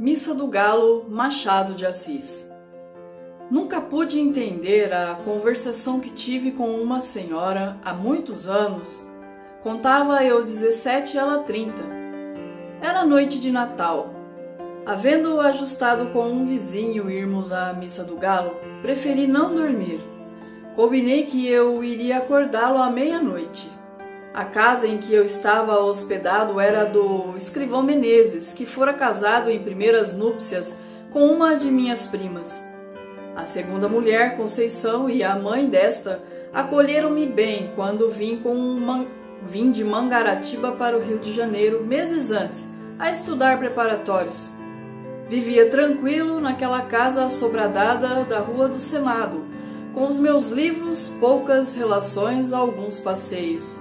Missa do Galo, Machado de Assis. Nunca pude entender a conversação que tive com uma senhora há muitos anos. Contava eu 17 e ela 30. Era noite de Natal. Havendo ajustado com um vizinho irmos à Missa do Galo, preferi não dormir. Combinei que eu iria acordá-lo à meia-noite. A casa em que eu estava hospedado era do escrivão Menezes, que fora casado em primeiras núpcias com uma de minhas primas. A segunda mulher, Conceição, e a mãe desta acolheram-me bem quando vim de Mangaratiba para o Rio de Janeiro meses antes, a estudar preparatórios. Vivia tranquilo naquela casa assobradada da Rua do Senado, com os meus livros, poucas relações, alguns passeios.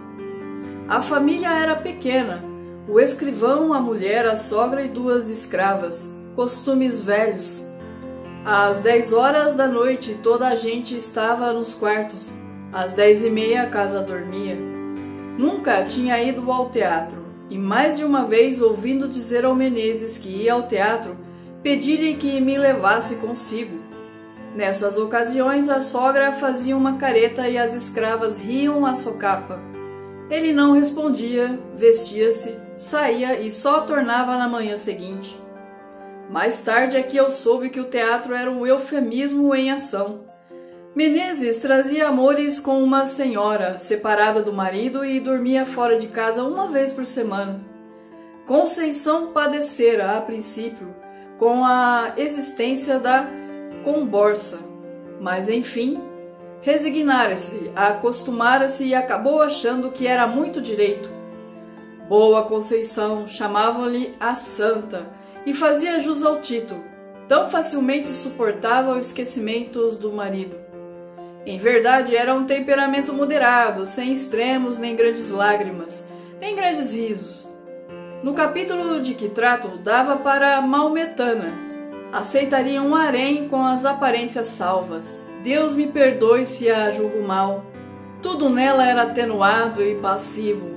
A família era pequena, o escrivão, a mulher, a sogra e 2 escravas, costumes velhos. Às 10 horas da noite toda a gente estava nos quartos, às 10h30 a casa dormia. Nunca tinha ido ao teatro, e mais de uma vez, ouvindo dizer ao Menezes que ia ao teatro, pedi-lhe que me levasse consigo. Nessas ocasiões a sogra fazia uma careta e as escravas riam à socapa. Ele não respondia, vestia-se, saía e só tornava na manhã seguinte. Mais tarde é que eu soube que o teatro era um eufemismo em ação. Menezes trazia amores com uma senhora, separada do marido, e dormia fora de casa uma vez por semana. Conceição padecera, a princípio, com a existência da comborça, mas enfim, resignara-se, acostumara-se e acabou achando que era muito direito. Boa Conceição, chamavam-lhe a Santa, e fazia jus ao título, tão facilmente suportava os esquecimentos do marido. Em verdade, era um temperamento moderado, sem extremos, nem grandes lágrimas, nem grandes risos. No capítulo de que trato, dava para maometana. Aceitaria um harém com as aparências salvas. Deus me perdoe se a julgo mal. Tudo nela era atenuado e passivo.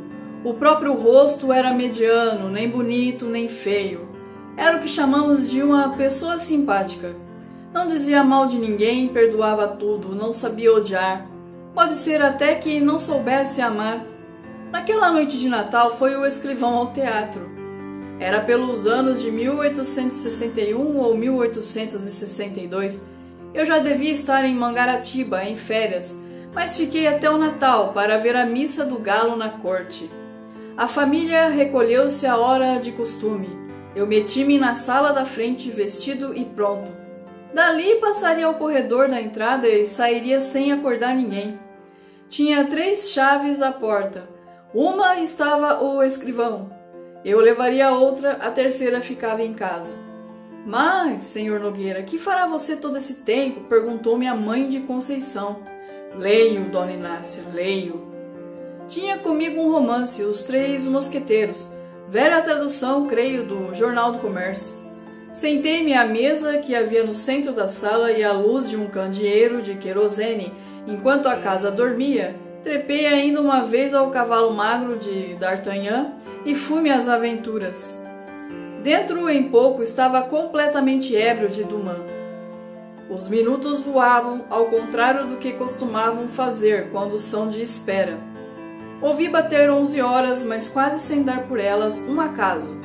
O próprio rosto era mediano, nem bonito, nem feio. Era o que chamamos de uma pessoa simpática. Não dizia mal de ninguém, perdoava tudo, não sabia odiar. Pode ser até que não soubesse amar. Naquela noite de Natal foi o escrivão ao teatro. Era pelos anos de 1861 ou 1862. Eu já devia estar em Mangaratiba, em férias, mas fiquei até o Natal para ver a Missa do Galo na corte. A família recolheu-se à hora de costume. Eu meti-me na sala da frente, vestido e pronto. Dali passaria ao corredor da entrada e sairia sem acordar ninguém. Tinha 3 chaves à porta. Uma estava o escrivão. Eu levaria a outra, a terceira ficava em casa. Mas, senhor Nogueira, que fará você todo esse tempo? Perguntou-me a mãe de Conceição. Leio, dona Inácia, leio. Tinha comigo um romance, Os 3 Mosqueteiros, velha tradução, creio, do Jornal do Comércio. Sentei-me à mesa que havia no centro da sala e à luz de um candeeiro de querosene, enquanto a casa dormia, trepei ainda uma vez ao cavalo magro de D'Artagnan e fui-me às aventuras. Dentro em pouco estava completamente ébrio de Dumas. Os minutos voavam, ao contrário do que costumavam fazer quando são de espera. Ouvi bater 11 horas, mas quase sem dar por elas um acaso.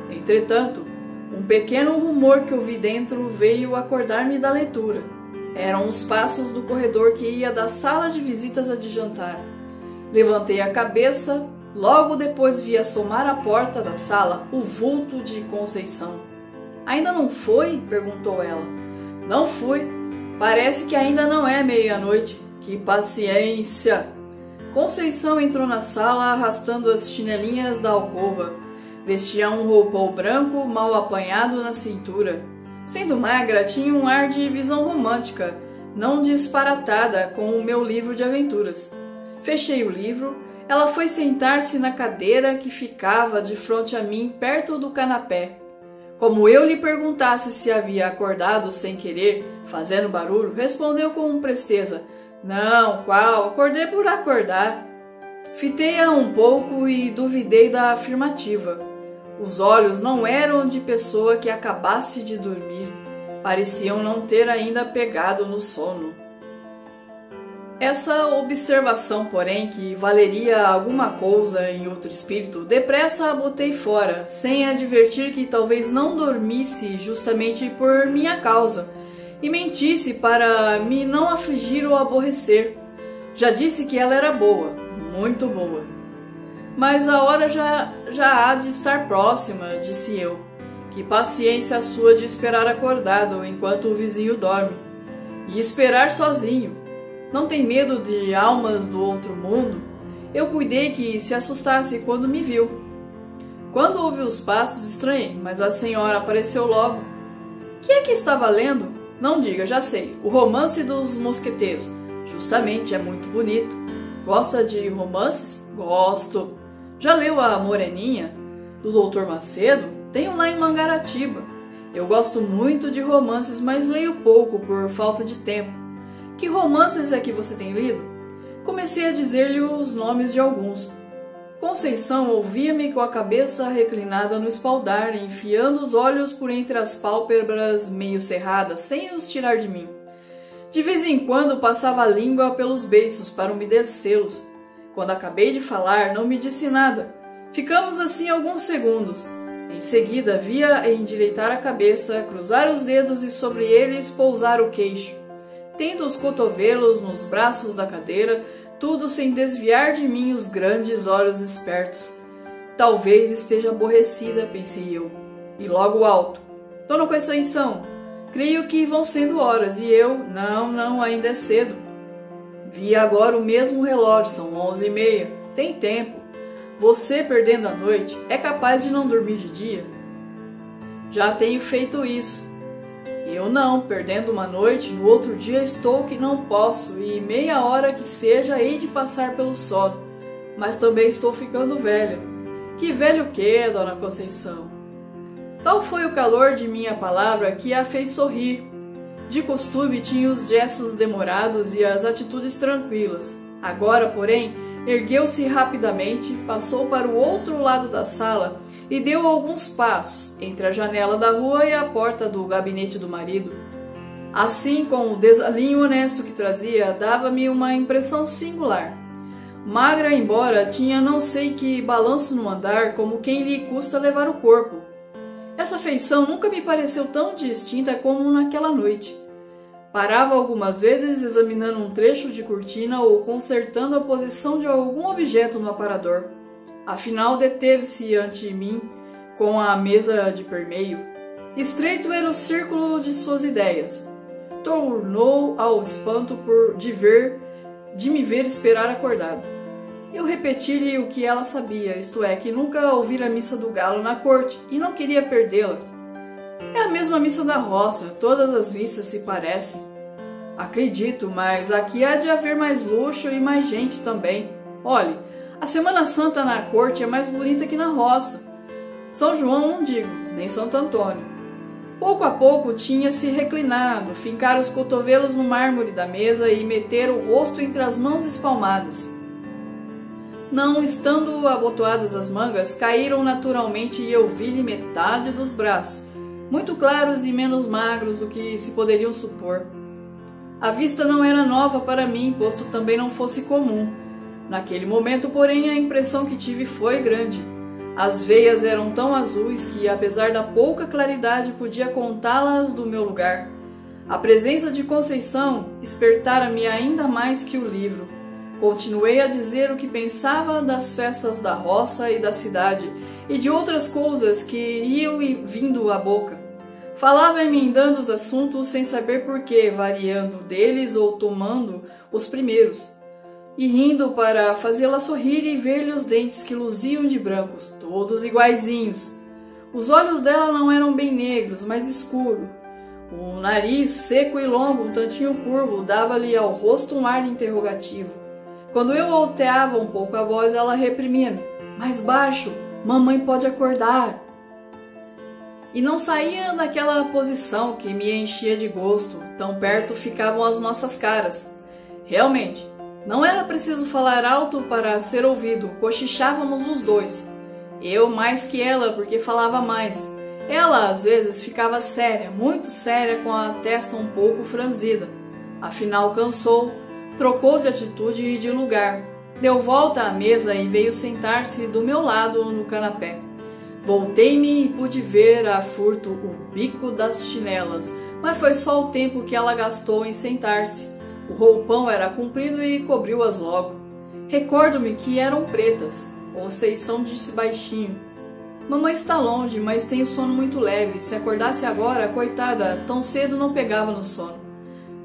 Entretanto, um pequeno rumor que ouvi dentro veio acordar-me da leitura. Eram os passos do corredor que ia da sala de visitas à de jantar. Levantei a cabeça. Logo depois vi assomar à porta da sala o vulto de Conceição. Ainda não foi? Perguntou ela. Não fui. Parece que ainda não é meia-noite. Que paciência! Conceição entrou na sala arrastando as chinelinhas da alcova. Vestia um roupão branco mal apanhado na cintura. Sendo magra, tinha um ar de visão romântica, não disparatada com o meu livro de aventuras. Fechei o livro. Ela foi sentar-se na cadeira que ficava de frente a mim, perto do canapé. Como eu lhe perguntasse se havia acordado sem querer, fazendo barulho, respondeu com presteza. Não, qual? Acordei por acordar. Fitei-a um pouco e duvidei da afirmativa. Os olhos não eram de pessoa que acabasse de dormir, pareciam não ter ainda pegado no sono. Essa observação, porém, que valeria alguma coisa em outro espírito, depressa a botei fora, sem advertir que talvez não dormisse justamente por minha causa, e mentisse para me não afligir ou aborrecer. Já disse que ela era boa, muito boa. Mas a hora já há de estar próxima, disse eu. Que paciência a sua de esperar acordado enquanto o vizinho dorme. E esperar sozinho. Não tem medo de almas do outro mundo? Eu cuidei que se assustasse quando me viu. Quando ouvi os passos, estranhei, mas a senhora apareceu logo. Que é que estava lendo? Não diga, já sei. O Romance dos Mosqueteiros. Justamente, é muito bonito. Gosta de romances? Gosto. Já leu A Moreninha, do Dr. Macedo? Tenho lá em Mangaratiba. Eu gosto muito de romances, mas leio pouco por falta de tempo. Que romances é que você tem lido? Comecei a dizer-lhe os nomes de alguns. Conceição ouvia-me com a cabeça reclinada no espaldar, enfiando os olhos por entre as pálpebras meio cerradas, sem os tirar de mim. De vez em quando passava a língua pelos beiços para umedecê-los. Quando acabei de falar, não me disse nada. Ficamos assim alguns segundos. Em seguida, via endireitar a cabeça, cruzar os dedos e sobre eles pousar o queixo. Tendo os cotovelos nos braços da cadeira, tudo sem desviar de mim os grandes olhos espertos. Talvez esteja aborrecida, pensei eu. E logo alto. Dona Conceição, creio que vão sendo horas, e eu, não, ainda é cedo. Vi agora o mesmo relógio, são 11h30. Tem tempo. Você, perdendo a noite, é capaz de não dormir de dia? Já tenho feito isso. Eu não, perdendo uma noite, no outro dia estou que não posso, e meia hora que seja hei de passar pelo sono. Mas também estou ficando velha. Que velho o quê, Dona Conceição? Tal foi o calor de minha palavra que a fez sorrir. De costume tinha os gestos demorados e as atitudes tranquilas. Agora, porém, ergueu-se rapidamente, passou para o outro lado da sala e deu alguns passos entre a janela da rua e a porta do gabinete do marido. Assim, com o desalinho honesto que trazia, dava-me uma impressão singular. Magra, embora tinha não sei que balanço no andar, como quem lhe custa levar o corpo. Essa feição nunca me pareceu tão distinta como naquela noite. Parava algumas vezes examinando um trecho de cortina ou consertando a posição de algum objeto no aparador. Afinal, deteve-se ante mim com a mesa de permeio. Estreito era o círculo de suas ideias. Tornou ao espanto de me ver esperar acordado. Eu repeti-lhe o que ela sabia, isto é, que nunca ouvira a missa do galo na corte e não queria perdê-la. É a mesma missa da roça, todas as missas se parecem. Acredito, mas aqui há de haver mais luxo e mais gente também. Olhe, a Semana Santa na corte é mais bonita que na roça. São João não digo, nem Santo Antônio. Pouco a pouco tinha-se reclinado, fincar os cotovelos no mármore da mesa e meter o rosto entre as mãos espalmadas. Não estando abotoadas as mangas, caíram naturalmente e eu vi-lhe metade dos braços, muito claros e menos magros do que se poderiam supor. A vista não era nova para mim, posto também não fosse comum. Naquele momento, porém, a impressão que tive foi grande. As veias eram tão azuis que, apesar da pouca claridade, podia contá-las do meu lugar. A presença de Conceição espertara-me ainda mais que o livro. Continuei a dizer o que pensava das festas da roça e da cidade, e de outras coisas que iam vindo à boca. Falava emendando os assuntos sem saber por quê, variando deles ou tomando os primeiros, e rindo para fazê-la sorrir e ver-lhe os dentes que luziam de brancos, todos iguaizinhos. Os olhos dela não eram bem negros, mas escuros. O nariz, seco e longo, um tantinho curvo, dava-lhe ao rosto um ar interrogativo. Quando eu alteava um pouco a voz, ela reprimia-me. Mais baixo, mamãe pode acordar. E não saía daquela posição que me enchia de gosto, tão perto ficavam as nossas caras. Realmente, não era preciso falar alto para ser ouvido, cochichávamos os dois. Eu mais que ela, porque falava mais. Ela, às vezes, ficava séria, muito séria, com a testa um pouco franzida. Afinal, cansou, trocou de atitude e de lugar. Deu volta à mesa e veio sentar-se do meu lado no canapé. Voltei-me e pude ver a furto o bico das chinelas, mas foi só o tempo que ela gastou em sentar-se. O roupão era comprido e cobriu-as logo. Recordo-me que eram pretas. Conceição disse baixinho: mamãe está longe, mas tem o sono muito leve. Se acordasse agora, coitada, tão cedo não pegava no sono.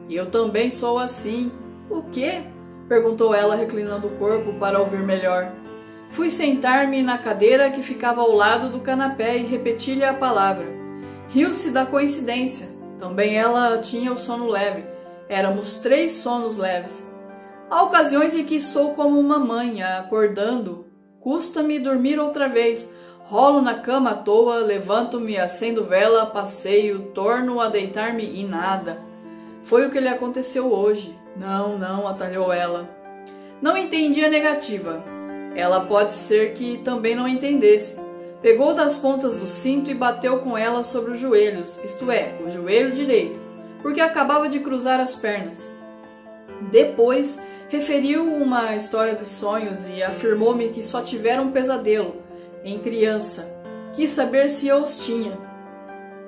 E eu também sou assim. O quê? Perguntou ela, reclinando o corpo para ouvir melhor. Fui sentar-me na cadeira que ficava ao lado do canapé e repeti-lhe a palavra. Riu-se da coincidência. Também ela tinha o sono leve. Éramos 3 sonos leves. Há ocasiões em que sou como uma mãe, acordando. Custa-me dormir outra vez. Rolo na cama à toa, levanto-me, acendo vela, passeio, torno a deitar-me e nada. Foi o que lhe aconteceu hoje. Não, atalhou ela. Não entendi a negativa. Ela pode ser que também não entendesse. Pegou das pontas do cinto e bateu com ela sobre os joelhos, isto é, o joelho direito, porque acabava de cruzar as pernas. Depois, referiu uma história de sonhos e afirmou-me que só tivera um pesadelo, em criança. Quis saber se eu os tinha.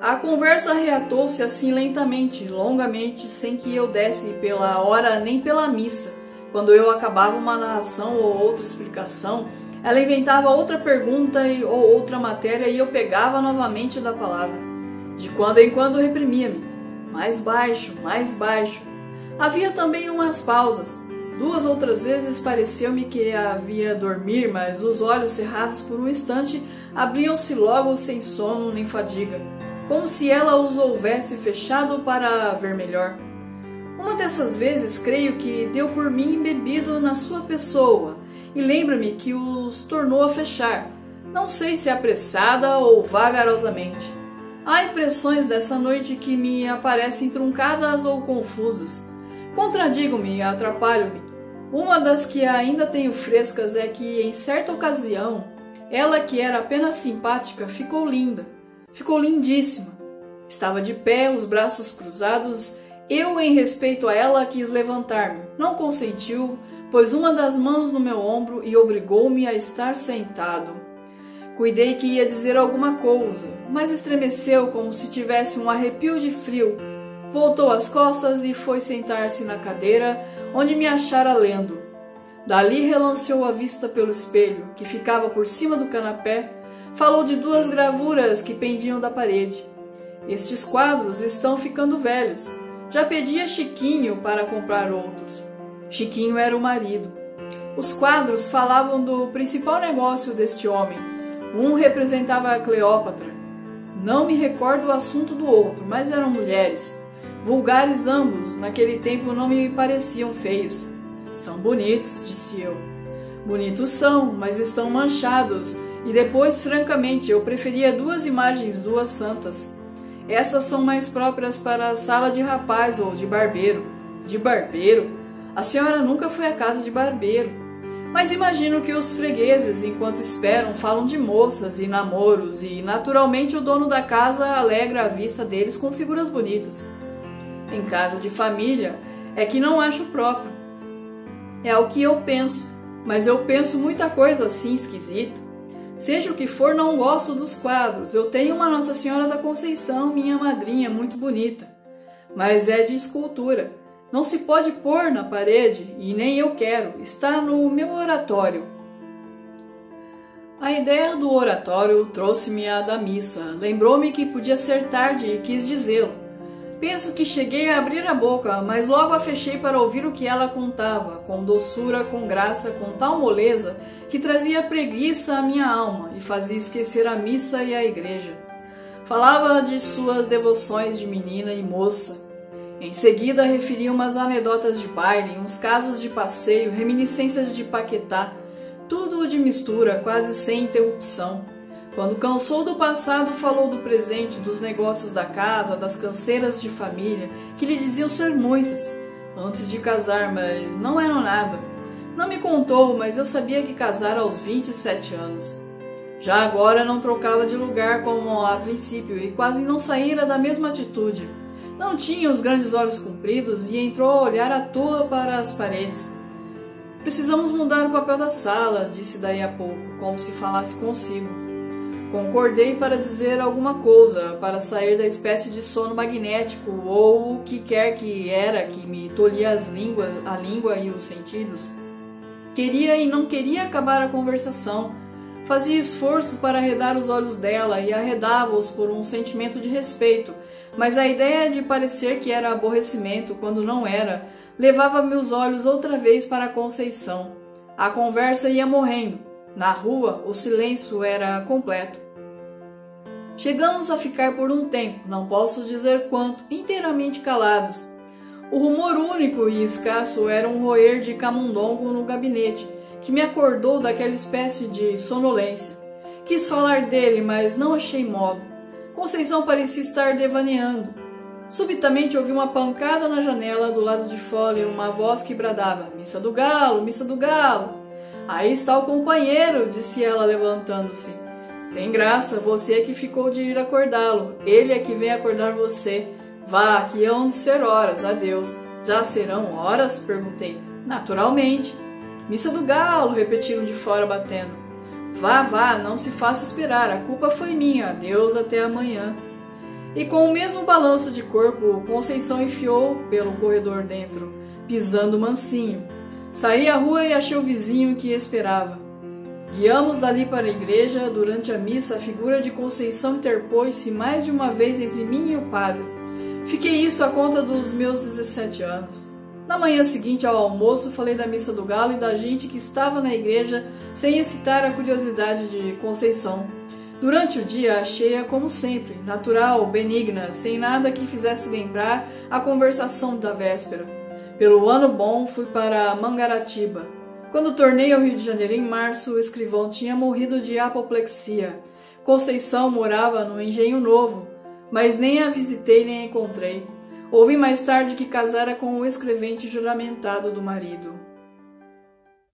A conversa reatou-se assim lentamente, longamente, sem que eu desse pela hora nem pela missa. Quando eu acabava uma narração ou outra explicação, ela inventava outra pergunta ou outra matéria e eu pegava novamente da palavra. De quando em quando reprimia-me. Mais baixo, mais baixo. Havia também umas pausas. 2 outras vezes pareceu-me que a via dormir, mas os olhos cerrados por um instante abriam-se logo sem sono nem fadiga, como se ela os houvesse fechado para ver melhor. Uma dessas vezes creio que deu por mim embebido na sua pessoa e lembra-me que os tornou a fechar, não sei se apressada ou vagarosamente. Há impressões dessa noite que me aparecem truncadas ou confusas. Contradigo-me e atrapalho-me. Uma das que ainda tenho frescas é que, em certa ocasião, ela, que era apenas simpática, ficou linda. Ficou lindíssima. Estava de pé, os braços cruzados. Eu, em respeito a ela, quis levantar-me. Não consentiu, pôs uma das mãos no meu ombro e obrigou-me a estar sentado. Cuidei que ia dizer alguma coisa, mas estremeceu como se tivesse um arrepio de frio. Voltou as costas e foi sentar-se na cadeira, onde me achara lendo. Dali relanceou a vista pelo espelho, que ficava por cima do canapé. Falou de 2 gravuras que pendiam da parede. Estes quadros estão ficando velhos. Já pedi a Chiquinho para comprar outros. Chiquinho era o marido. Os quadros falavam do principal negócio deste homem. Um representava a Cleópatra. Não me recordo o assunto do outro, mas eram mulheres. Vulgares ambos, naquele tempo não me pareciam feios. São bonitos, disse eu. Bonitos são, mas estão manchados. E depois, francamente, eu preferia 2 imagens, 2 santas. Essas são mais próprias para a sala de rapaz ou de barbeiro. De barbeiro? A senhora nunca foi à casa de barbeiro. Mas imagino que os fregueses, enquanto esperam, falam de moças e namoros, e naturalmente o dono da casa alegra a vista deles com figuras bonitas. Em casa de família é que não acho próprio. É o que eu penso, mas eu penso muita coisa assim esquisita. Seja o que for, não gosto dos quadros. Eu tenho uma Nossa Senhora da Conceição, minha madrinha, muito bonita. Mas é de escultura. Não se pode pôr na parede, e nem eu quero. Está no meu oratório. A ideia do oratório trouxe-me a da missa. Lembrou-me que podia ser tarde e quis dizê-lo. Penso que cheguei a abrir a boca, mas logo a fechei para ouvir o que ela contava, com doçura, com graça, com tal moleza, que trazia preguiça à minha alma e fazia esquecer a missa e a igreja. Falava de suas devoções de menina e moça. Em seguida referia umas anedotas de baile, uns casos de passeio, reminiscências de Paquetá, tudo de mistura, quase sem interrupção. Quando cansou do passado, falou do presente, dos negócios da casa, das canseiras de família, que lhe diziam ser muitas, antes de casar, mas não eram nada. Não me contou, mas eu sabia que casara aos 27 anos. Já agora não trocava de lugar como a princípio e quase não saíra da mesma atitude. Não tinha os grandes olhos compridos e entrou a olhar à toa para as paredes. Precisamos mudar o papel da sala, disse daí a pouco, como se falasse consigo. Concordei para dizer alguma coisa, para sair da espécie de sono magnético ou o que quer que era que me tolhia a língua e os sentidos. Queria e não queria acabar a conversação. Fazia esforço para arredar os olhos dela e arredava-os por um sentimento de respeito, mas a ideia de parecer que era aborrecimento, quando não era, levava meus olhos outra vez para a Conceição. A conversa ia morrendo. Na rua, o silêncio era completo. Chegamos a ficar por um tempo, não posso dizer quanto, inteiramente calados. O rumor único e escasso era um roer de camundongo no gabinete, que me acordou daquela espécie de sonolência. Quis falar dele, mas não achei modo. Conceição parecia estar devaneando. Subitamente ouvi uma pancada na janela do lado de fora e uma voz que bradava: "Missa do Galo, Missa do Galo!" "Aí está o companheiro", disse ela levantando-se. "Tem graça, você é que ficou de ir acordá-lo. Ele é que vem acordar você. Vá, que hão de ser horas, adeus." "Já serão horas?" perguntei. "Naturalmente." "Missa do Galo", repetiram de fora batendo. "Vá, vá, não se faça esperar, a culpa foi minha, adeus até amanhã." E com o mesmo balanço de corpo, Conceição enfiou pelo corredor dentro, pisando mansinho. Saí à rua e achei o vizinho que esperava. Guiamos dali para a igreja. Durante a missa, a figura de Conceição interpôs-se mais de uma vez entre mim e o padre. Fiquei isto à conta dos meus 17 anos. Na manhã seguinte ao almoço, falei da Missa do Galo e da gente que estava na igreja, sem excitar a curiosidade de Conceição. Durante o dia, achei-a como sempre, natural, benigna, sem nada que fizesse lembrar a conversação da véspera. Pelo ano bom, fui para Mangaratiba. Quando tornei ao Rio de Janeiro em março, o escrivão tinha morrido de apoplexia. Conceição morava no Engenho Novo, mas nem a visitei nem a encontrei. Ouvi mais tarde que casara com o escrevente juramentado do marido.